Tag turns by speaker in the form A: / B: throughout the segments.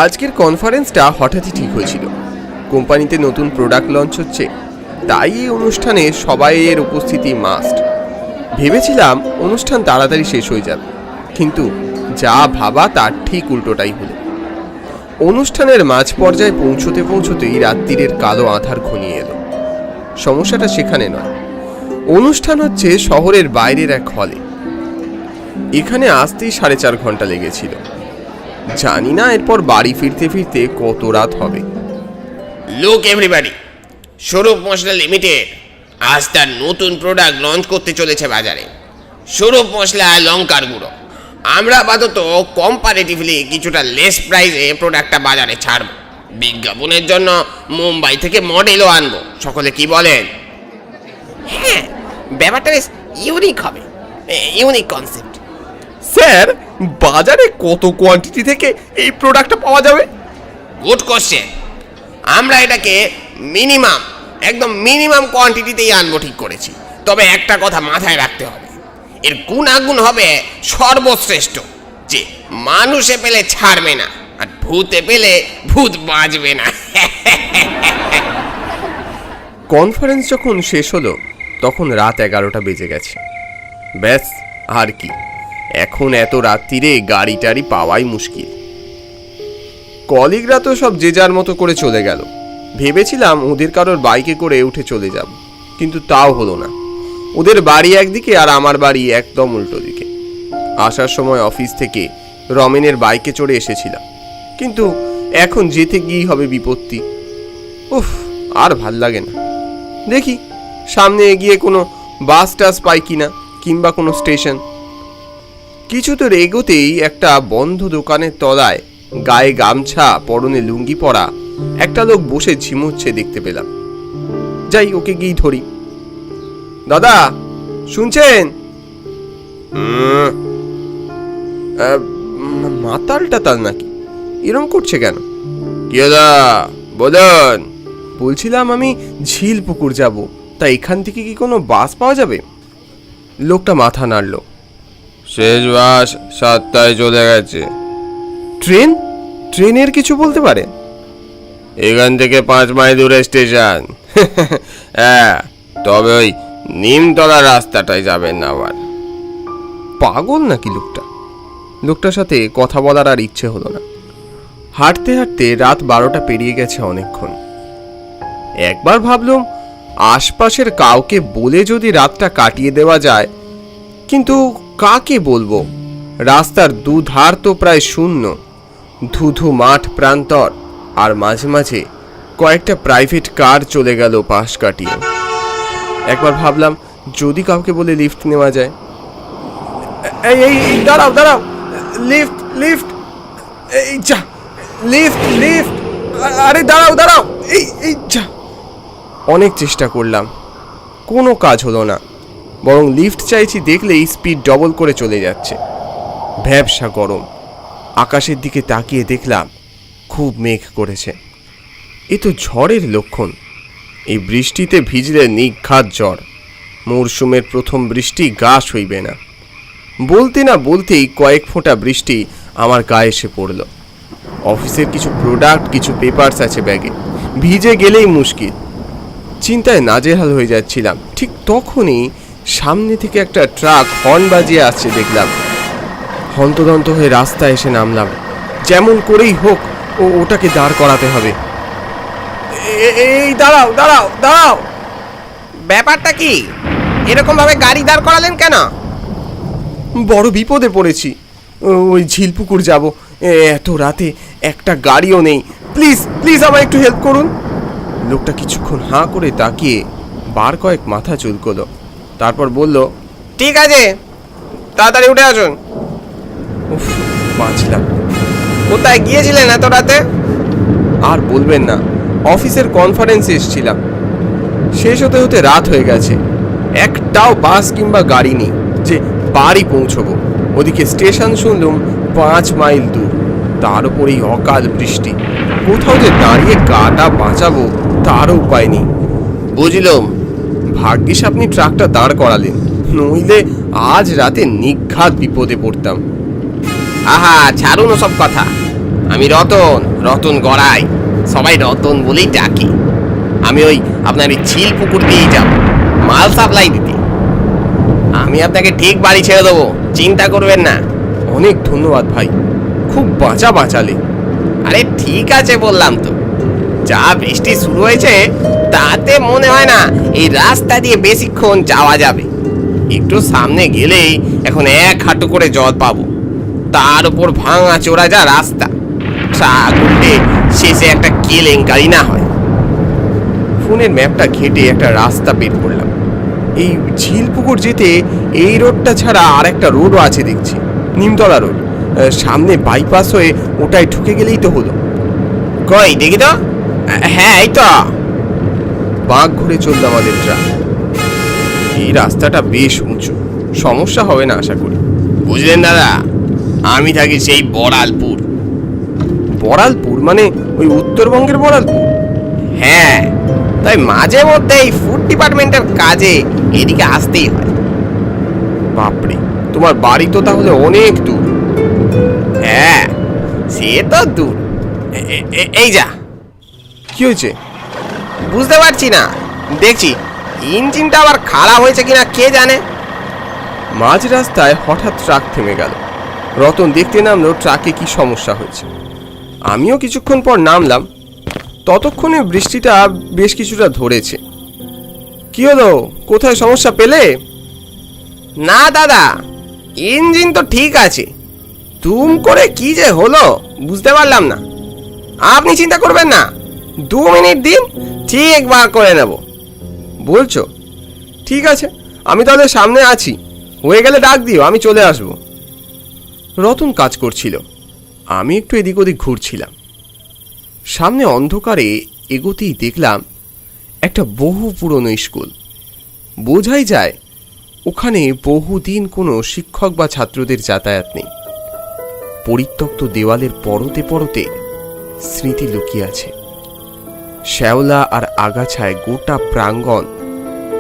A: আজকের কনফারেন্সটা হঠাৎই ঠিক হয়েছিল। কোম্পানিতে নতুন প্রোডাক্ট লঞ্চ হচ্ছে, তাই এই অনুষ্ঠানে সবাইয়ের উপস্থিতি মাস্ট। ভেবেছিলাম অনুষ্ঠান তাড়াতাড়ি শেষ হয়ে যাবে, কিন্তু যা ভাবা তার ঠিক উল্টোটাই হলো। অনুষ্ঠানের মাঝ পর্যায়ে পৌঁছতে পৌঁছতেই রাত্রিরের কালো আঁধার ঘনিয়ে এলো। সমস্যাটা সেখানে নয়, অনুষ্ঠান হচ্ছে শহরের বাইরের এক হলে। এখানে আসতেই 4.5 ঘন্টা লেগেছিল। জানি না এরপর বাড়ি ফিরতে ফিরতে কত রাত হবে।
B: লুক এভরিবডি, স্বরূপ মশলা লিমিটেড আজ তার নতুন প্রোডাক্ট লঞ্চ করতে চলেছে বাজারে। স্বরূপ মশলা লঙ্কার গুঁড়ো। আমরা আপাতত কম্পারেটিভলি কিছুটা লেস প্রাইসে প্রোডাক্টটা বাজারে ছাড়ব। বিজ্ঞাপনের জন্য মুম্বাই থেকে মডেলও আনবো। সকলে কি বলেন? হ্যাঁ, ব্যাপারটা বেশ ইউনিক হবে, ইউনিক কনসেপ্ট।
A: স্যার, বাজারে কত কোয়ান্টিটি থেকে এই প্রোডাক্টটা পাওয়া যাবে?
B: Good question. আমরা এটাকে একদম মিনিমাম কোয়ান্টিটিতেই আনবো ঠিক করেছি। তবে একটা কথা মাথায় রাখতে হবে, এর গুণাগুণ হবে সর্বশ্রেষ্ঠ, যে মানুষে পেলে ছাড়বে না, আর ভূতে পেলে ভূত বাঁচবে না।
A: কনফারেন্স যখন শেষ হলো তখন রাত 11টা বেজে গেছে। ব্যাস, আর কি, এখন এত রাত্রিরে গাড়ি টাড়ি পাওয়াই মুশকিল। কলিগরা তো সব যে যার মতো করে চলে গেল। ভেবেছিলাম ওদের কারোর বাইকে করে উঠে চলে যাব, কিন্তু তাও হলো না। ওদের বাড়ি একদিকে আর আমার বাড়ি একদম উল্টো দিকে। আসার সময় অফিস থেকে রমেনের বাইকে চড়ে এসেছিলাম, কিন্তু এখন যেতে গিয়েই হবে বিপত্তি। উফ, আর ভাল লাগে না। দেখি সামনে এগিয়ে কোনো বাস টাস পাই কিনা, কিংবা কোনো স্টেশন। কিছু তো এগোতেই একটা বন্ধ দোকানের তলায় গায়ে গামছা, পরনে লুঙ্গি পরা একটা লোক বসে ঝিমুচ্ছে দেখতে পেলাম। যাই, ওকে গিয়ে ধরি। দাদা, শুনছেন? মাতালটা তার নাকি এরম করছে কেন? কি দাদা বলুন। বলছিলাম আমি ঝিল পুকুর যাব, তা এখান থেকে কি কোনো বাস পাওয়া যাবে? লোকটা মাথা নাড়ল। শেষ বাস 7টায় চলে গেছে। ট্রেনের কিছু বলতে পারে? এখান থেকে 5 মাইল দূরে স্টেশন। হ্যাঁ, তবে ওই নিমতলা রাস্তাটায় যাবেন না। আবার পাগল নাকি লোকটা? লোকটার সাথে কথা বলার আর ইচ্ছে হলো না। হাঁটতে হাঁটতে রাত 12টা পেরিয়ে গেছে অনেকক্ষণ। একবার ভাবলাম আশপাশের কাউকে বলে যদি রাতটা কাটিয়ে দেওয়া যায়, কিন্তু কাকে বলবো? রাস্তার দুধার তো প্রায় শূন্য, ধুধু মাঠ প্রান্তর, আর মাঝে মাঝে কয়েকটা প্রাইভেট কার চলে গেল পাশ কাটিয়ে। একবার ভাবলাম যদি কাউকে বলে লিফট নেওয়া যায়। এই দাঁড়াও, লিফট, এই যা, লিফট, আরে দাঁড়াও, এই যা। অনেক চেষ্টা করলাম, কোনো কাজ হলো না। বরং লিফট চাইছি দেখলেই স্পিড ডবল করে চলে যাচ্ছে। ভ্যাবসা গরম। আকাশের দিকে তাকিয়ে দেখলাম খুব মেঘ করেছে। এ তো ঝড়ের লক্ষণ। এই বৃষ্টিতে ভিজলে নিঘাত জ্বর। মরশুমের প্রথম বৃষ্টি গা সইবে না। বলতে না বলতেই কয়েক ফোঁটা বৃষ্টি আমার গায়ে এসে পড়ল। অফিসের কিছু প্রোডাক্ট, কিছু পেপারস আছে ব্যাগে, ভিজে গেলেই মুশকিল। চিন্তায় নাজেহাল হয়ে যাচ্ছিলাম। ঠিক তখনই সামনে থেকে একটা ট্রাক হর্ন বাজিয়ে আসছে দেখলাম। হন্তদন্ত হয়ে রাস্তায় এসে নামলাম। যেমন করেই হোক ওটাকে দাঁড় করাতে হবে। এই দাঁড়াও।
B: ব্যাপারটা কি? এরকম ভাবে গাড়ি দাঁড় করালেন কেন?
A: বড় বিপদে পড়েছি। ওই ঝিলপুকুর যাব, এত রাতে একটা গাড়িও নেই। প্লিজ আমায় একটু হেল্প করুন। লোকটা কিছুক্ষণ হাঁ করে তাকিয়ে বার কয়েক মাথা চুলকোলো, তারপর বলল,
B: ঠিক আছে, তাড়াতাড়ি উঠে আসুন।
A: উফ, বাঁচলাম।
B: কোথায় গিয়েছিলেন এত রাতে?
A: আর বলবেন না, অফিসের কনফারেন্সে এসেছিলাম। শেষ হতে হতে রাত হয়ে গেছে। একটাও বাস কিংবা গাড়ি নেই যে বাড়ি পৌঁছবো। ওদিকে স্টেশন শুনলাম 5 মাইল দূর, তার উপরেই অকাল বৃষ্টি। কোথাও যে দাঁড়িয়ে গাটা বাঁচাবো তারও উপায় নেই। বুঝলাম, ভাগ্যিস আপনি ট্রাকটা দাঁড় করালেন, নইলে আজ রাতে নিঘাত বিপদে পড়তাম।
B: আহা, ছাড়ুন সব কথা। আমি রতন, রতন গড়াই, সবাই রতন বলেই ডাকে। আমি ওই আপনার এই ঝিল পুকুর দিয়েই যাব মাল সাপ্লাই দিতে। আমি আপনাকে ঠিক বাড়ি ছেড়ে দেবো, চিন্তা করবেন না।
A: অনেক ধন্যবাদ ভাই, খুব বাঁচালে।
B: আরে ঠিক আছে বললাম তো, যা বৃষ্টি শুরু হয়েছে তাতে মনে হয় না এই রাস্তা দিয়ে বেশিক্ষণ যাওয়া যাবে। একটু সামনে গেলেই এখন এক হাঁটু করে জল পাবো, তার উপর ভাঙা চোরা যা রাস্তা, ট্রাক উঠে শেষে একটা কেলেঙ্কারি না হয়।
A: ফোনের ম্যাপটা ঘেঁটে একটা রাস্তা বের করলাম। এই ঝিলপুকুর যেতে এই রোডটা ছাড়া আর একটা রোডও আছে দেখছি, নিমতলা রোড। সামনে বাইপাস হয়ে ওটায় ঢুকে গেলেই তো হলো।
B: কই দেখি তো। হ্যাঁ এই তো।
A: বাঁক ঘুরে চলল আমাদের ট্রাক। এই রাস্তাটা বেশ উঁচু, সমস্যা হবে না আশা করি।
B: বুঝলেন দাদা, আমি থাকি সেই বড়ালপুর।
A: বড়ালপুর মানে ওই উত্তরবঙ্গের বড়ালপুর?
B: হ্যাঁ, তাই মাঝে মধ্যে এই ফুড ডিপার্টমেন্টের কাজে এদিকে আসতেই হয়।
A: বাপরে, তোমার বাড়ি তো তাহলে অনেক দূর।
B: হ্যাঁ, সে তো দূর। এই যা।
A: কি হয়েছে?
B: বুঝতে পারছি না, দেখছি ইঞ্জিনটা আবার খারাপ হয়েছে কিনা কে জানে।
A: মাঝ রাস্তায় হঠাৎ ট্রাক থেমে গেল। রতন দেখতে নামলো ট্রাকে কি সমস্যা হয়েছে। আমিও কিছুক্ষণ পর নামলাম। ততক্ষণে বৃষ্টিটা বেশ কিছুটা ধরেছে। কি হলো, কোথায় সমস্যা পেলে?
B: না দাদা, ইঞ্জিন তো ঠিক আছে, তুম করে কি যে হলো বুঝতে পারলাম না। আপনি চিন্তা করবেন না, 2 মিনিট দিন, ঠিক বার করে নেব।
A: বলছো? ঠিক আছে, আমি তাহলে সামনে আছি, হয়ে গেলে ডাক দিও, আমি চলে আসব। রতন কাজ করছিল, আমি একটু এদিক ওদিক ঘুরছিলাম। সামনে অন্ধকারে এগোতেই দেখলাম একটা বহু পুরনো স্কুল। বোঝাই যায় ওখানে বহুদিন কোনো শিক্ষক বা ছাত্রদের যাতায়াত নেই। পরিত্যক্ত দেওয়ালের পরতে পরতে স্মৃতি লুকিয়ে আছে। শ্যাওলা আর আগাছায় গোটা প্রাঙ্গণ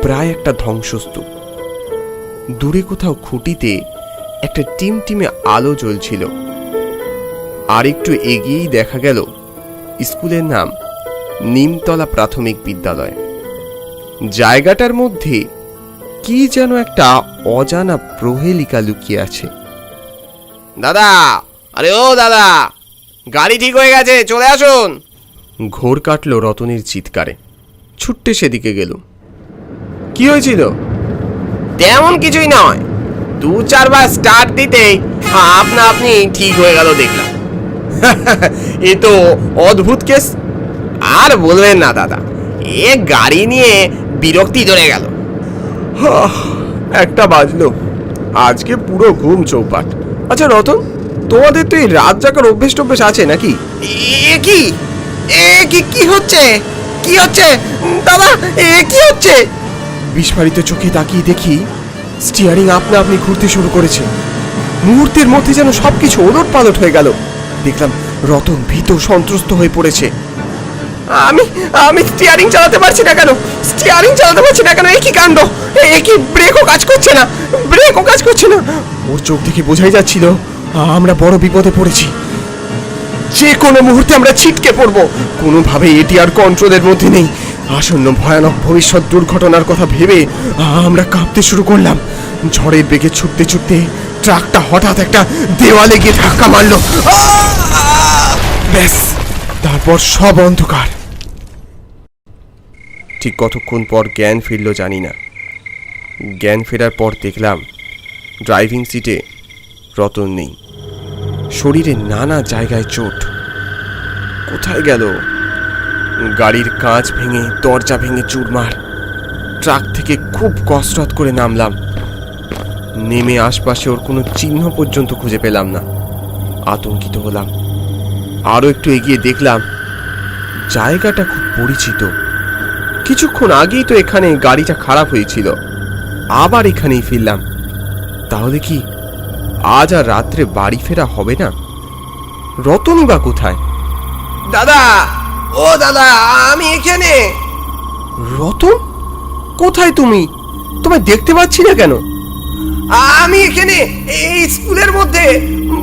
A: প্রায় একটা ধ্বংসস্তূপ। দূরে কোথাও খুঁটিতে একটা টিমটিমে আলো জ্বলছিল। আর একটু এগিয়েই দেখা গেল স্কুলের নাম নিমতলা প্রাথমিক বিদ্যালয়। জায়গাটার মধ্যে কি যেন একটা অজানা প্রহেলিকা লুকিয়ে আছে।
B: দাদা, আরে ও দাদা, গাড়ি ঠিক হয়ে গেছে, চলে আসুন।
A: ঘোর কাটল রতনের চিৎকারে। ছুট্টে সেদিকে গেল। কি হয়েছিল?
B: তেমন কিছুই নয়, 2-4 বার স্টার্ট দিতেই আপনা আপনি ঠিক হয়ে গেল দেখলাম।
A: এ তো অদ্ভুত কেস।
B: আর বলবেন না দাদা, এ গাড়ি নিয়ে বিরক্তি ধরে গেল।
A: একটা বাজলো, আজকে পুরো ঘুম চৌপাট। আচ্ছা রতন, তোমাদের তো এই রাত জাগার অভ্যেস টভ্যেস আছে নাকি?
B: এ কি কি হচ্ছে, কি হচ্ছে দাদা, এ কি হচ্ছে?
A: বিস্ফারিত চোখে তাকিয়ে দেখি স্টিয়ারিং আপনা আপনি ঘুরতে শুরু করেছে। মুহূর্তের মধ্যে যেন সবকিছু ওলট পালট হয়ে গেল। দেখলাম রতন ভীত সন্ত্রস্ত হয়ে পড়েছে।
B: আমি স্টিয়ারিং চালাতে পারছি না কেন, স্টিয়ারিং চালাতে পারছি না কেন, এ কি কাণ্ড, এ কি ব্রেকও কাজ করছে না, ব্রেকও কাজ করছে না।
A: ওর চোখ দেখে বোঝাই যাচ্ছিল আমরা বড় বিপদে পড়েছি। যে কোনো মুহূর্তে আমরা ছিটকে পড়ব। কোনোভাবেই এটি আর কন্ট্রোলের মধ্যে নেই। আসন্ন ভয়ানক ভবিষ্যৎ দুর্ঘটনার কথা ভেবে আমরা কাঁপতে শুরু করলাম। ঝড়ের বেগে ছুটতে ছুটতে ট্রাকটা হঠাৎ একটা দেওয়ালে গিয়ে ধাক্কা মারল। ব্যাস, তারপর সব অন্ধকার। ঠিক কতক্ষণ পর জ্ঞান ফিরল জানি না। জ্ঞান ফেরার পর দেখলাম ড্রাইভিং সিটে রতন নেই। শরীরে নানা জায়গায় চোট। কোথায় গেল? গাড়ির কাঁচ ভেঙে, দরজা ভেঙে চুরমার। ট্রাক থেকে খুব কসরত করে নামলাম। নেমে আশপাশে ওর কোনো চিহ্ন পর্যন্ত খুঁজে পেলাম না। আতঙ্কিত হলাম। আরও একটু এগিয়ে দেখলাম জায়গাটা খুব পরিচিত। কিছুক্ষণ আগেই তো এখানে গাড়িটা খারাপ হয়েছিল, আবার এখানেই ফিরলাম। তাহলে কি আজ আর রাত্রে বাড়ি ফেরা হবে না? রতনই বা কোথায়?
B: দাদা, ও দাদা, আমি এখানে।
A: রতন, কোথায় তুমি? তোমায় দেখতে পাচ্ছি না কেন?
B: আমি এখানে এই স্কুলের মধ্যে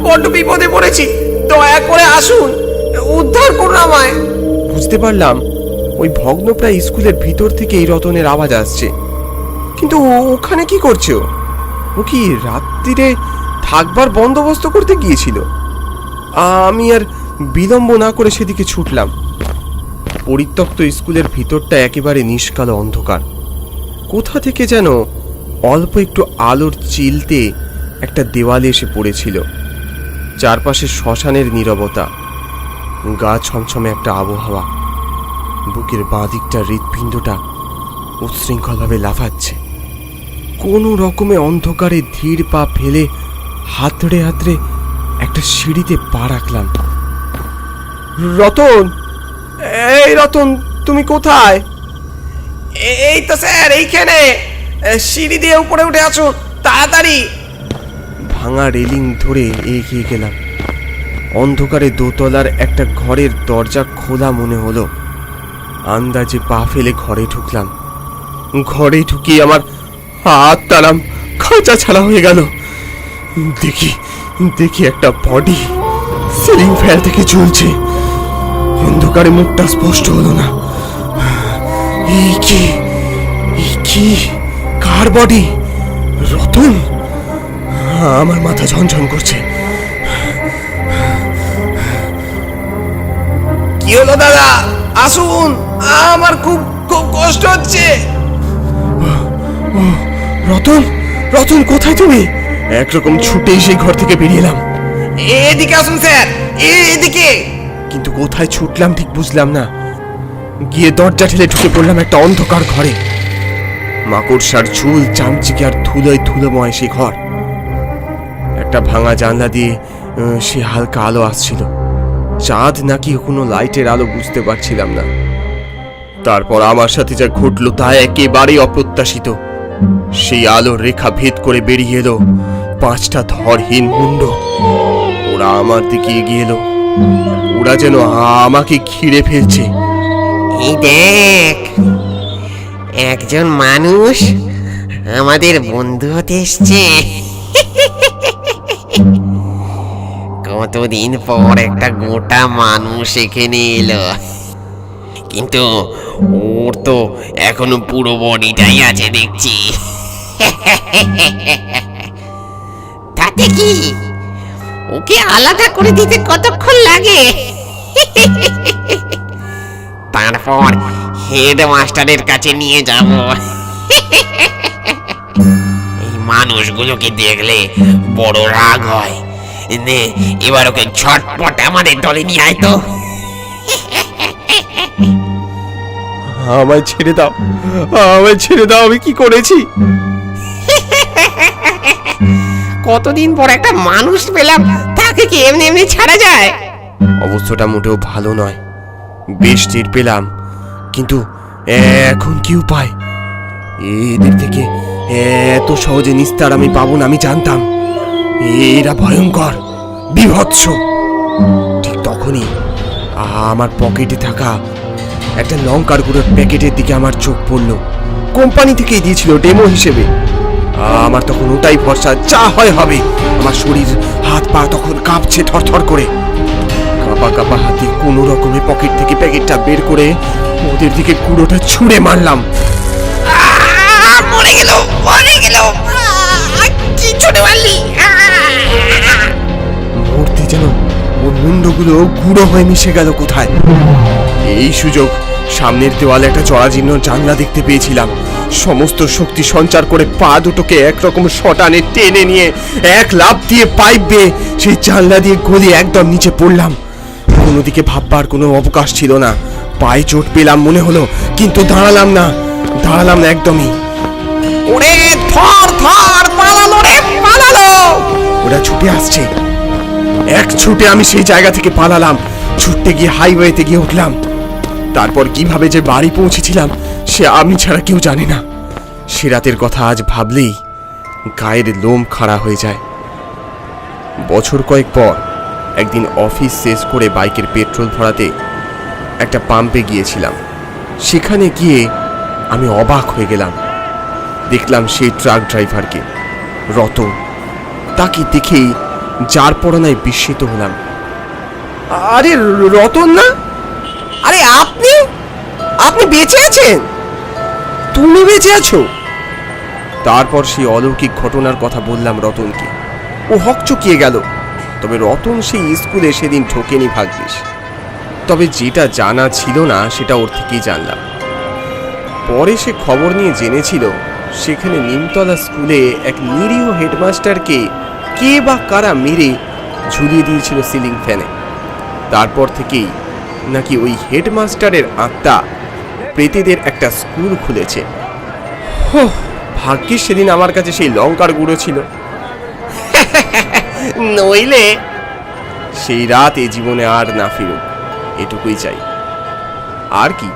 B: বড্ড বিপদে পড়েছি।
A: দয়া করে আসুন, উদ্ধার করুন আমায়। বুঝতে পারলাম ওই ভগ্নপ্রায় স্কুলের ভিতর থেকে এই রতনের আওয়াজ আসছে। কিন্তু ওখানে কি করছে ও? ও কি রাত্রিরে থাকবার বন্দোবস্ত করতে গিয়েছিল? আমি আর বিলম্ব না করে সেদিকে ছুটলাম। পরিত্যক্ত স্কুলের ভিতরটা একেবারে নিষ্কালো অন্ধকার। কোথা থেকে যেন অল্প একটু আলোর চিলতে একটা দেওয়ালে এসে পড়েছিল। চারপাশে শ্মশানের নীরবতা, গা ছমছমে একটা আবহাওয়া। বুকের বাঁ দিকটা হৃৎপিণ্ডটা উচ্ছৃঙ্খলভাবে লাফাচ্ছে। কোনো রকমে অন্ধকারে ধীর পা ফেলে হাতড়ে হাতড়ে একটা সিঁড়িতে পা রাখলাম। রতন, এই রতন, তুমি কোথায়? এই তো স্যার, এইখানে সিঁড়ি দিয়ে উপরে উঠে আসুন তাড়াতাড়ি। ভাঙা রেলিং ধরে এগিয়ে গেলাম। অন্ধকারে দোতলার একটা ঘরের দরজা খোলা মনে হলো। আন্দাজে পা ফেলে ঘরে ঢুকলাম। ঘরে ঢুকিয়ে আমার হাত তালাম খাঁচা ছাড়া হয়ে গেল। দেখি দেখি একটা বডি সিলিং ফ্যান থেকে ঝুলছে। অন্ধকারে মুখটা স্পষ্ট হলো না। এই কি কার বডি? রতন? আমার মাথা ঝনঝন করছে। কি হলো দাদা, আসুন, আমার খুব খুব কষ্ট হচ্ছে। রতন, রতন কোথায় তুমি? একরকম ছুটেই সেই ঘর থেকে বেরিয়ে এলাম। এদিকে আসুন স্যার, এদিকে। কিন্তু কোথায় ছুটলাম ঠিক বুঝলাম না। গিয়ে দরজা ঠেলে ঢুকে পড়লাম একটা অন্ধকার ঘরে। মাকড়সার ঝুল, চামচিকে আর ধুলোয় ধুলোময় সেই ঘর। একটা ভাঙা জানলা দিয়ে সে হালকা আলো আসছিল। চাঁদ নাকি কোনো লাইটের আলো বুঝতে পারছিলাম না। তারপর আমার সাথে যা ঘটলো তা একেবারেই অপ্রত্যাশিত। সেই আলোর রেখা ভেদ করে বেরিয়ে এলো 5টা ধরহীন মুন্ড। ওরা আমার দিকে এগিয়ে এলো। ওরা যেন আমাকে ঘিরে ফেলছে।
C: এই দেখ, একজন মানুষ আমাদের বন্ধু হতে এসছে। কতদিন পর একটা গোটা মানুষ এখানে এলো, কিন্তু ওর তো এখনো পুরো বডিটাই আছে দেখছি। তাতে কি, ওকে আলাদা করে দিতে কতক্ষণ লাগে? তারপর হেড মাস্টারের কাছে নিয়ে যাব। এই মানুষগুলোকে দেখলে বড় রাগ হয়। নে, এবার ওকে ঝটপট আমাদের দলে নিয়ে আয় তো।
A: আমায় ছেড়ে দাও, আমায় ছেড়ে দাও, আমি কি করেছি?
C: কতদিন পর একটা মানুষ পেলাম, তাকে কি এমনি এমনি ছাড়া যায়?
A: অবস্থাটা মোটেও ভালো নয়। বেশ টের পেলাম, কিন্তু এখন কি উপায়? এদের থেকে এত সহজে নিস্তার আমি পাবো না, আমি জানতাম। এরা ভয়ঙ্কর, বিভৎস। ঠিক তখনই আমার পকেটে থাকা একটা লঙ্কার গুঁড়োর প্যাকেটের দিকে আমার চোখ পড়ল। কোম্পানি থেকেই দিয়েছিল ডেমো হিসেবে। আমার তখন ওটাই ভরসা, যা হয় হবে। আমার শরীর, হাত পা তখন কাঁপছে থরথর করে। কাঁপা কাঁপা হাতে কোনো রকমে পকেট থেকে প্যাকেটটা বের করে ওদের দিকে গুঁড়োটা ছুঁড়ে মারলাম।
C: মরে গেল, মরে গেল। কি ছুড়ে মারলি?
A: মুহূর্তে যেন ওর মুন্ডগুলো গুঁড়ো হয়ে মিশে গেল কোথায়। এই সুযোগ, সামনের দেওয়ালে একটা জরাজীর্ণ জানলা দেখতে পেয়েছিলাম। সমস্ত শক্তি সঞ্চার করে পা দুটোকে একরকম শটানে টেনে নিয়ে এক লাফ দিয়ে পাইপ বেয়ে সেই জানলা দিয়ে গলিয়ে একদম নিচে পড়লাম। কোনো দিকে ভাববার কোনো অবকাশ ছিল না। পায়ে চোট পেলাম মনে হলো, কিন্তু দাঁড়ালাম না একদমই।
C: ওরে থর থর, পালালো রে, পালালো।
A: ওরা ছুটে আসছে। এক ছুটে আমি সেই জায়গা থেকে পালালাম। ছুটতে গিয়ে হাইওয়েতে গিয়ে উঠলাম। তারপর কিভাবে যে বাড়ি পৌঁছেছিলাম সে আমি ছাড়া কেউ জানে না। সে রাতের কথা আজ ভাবলেই গায়ের লোম খাড়া হয়ে যায়। বছর কয়েক পর একদিন অফিস শেষ করে বাইকের পেট্রোল ভরাতে একটা পাম্পে গিয়েছিলাম। সেখানে গিয়ে আমি অবাক হয়ে গেলাম। দেখলাম সেই ট্রাক ড্রাইভারকে, রতন। তাকে দেখেই যার পরনায় বিস্মিত হলাম। আরে রতন না? আরে আপনি আপনি বেঁচে আছেন? তুমি বেঁচে আছো? তারপর সেই অলৌকিক ঘটনার কথা বললাম রতনকে। ও হকচকিয়ে গেল। তবে রতন সেই স্কুলে সেদিন ঠকেনি ভাগ্যিস। তবে যেটা জানা ছিল না সেটা ওর থেকেই জানলাম। পরে সে খবর নিয়ে জেনেছিল সেখানে নিমতলা স্কুলে এক নিরীহ হেডমাস্টারকে কে বা কারা মেরে ঝুলিয়ে দিয়েছিল সিলিং ফ্যানে। তারপর থেকেই নাকি ওই হেডমাস্টারের আত্মা প্রেতেদের একটা স্কুল খুলেছে। ভাগ্যিস সেদিন আমার কাছে সেই লঙ্কার গুঁড়ো ছিল, নইলে সেই রাত এ জীবনে আর না ফিরুক, এটুকুই চাই। আর কি।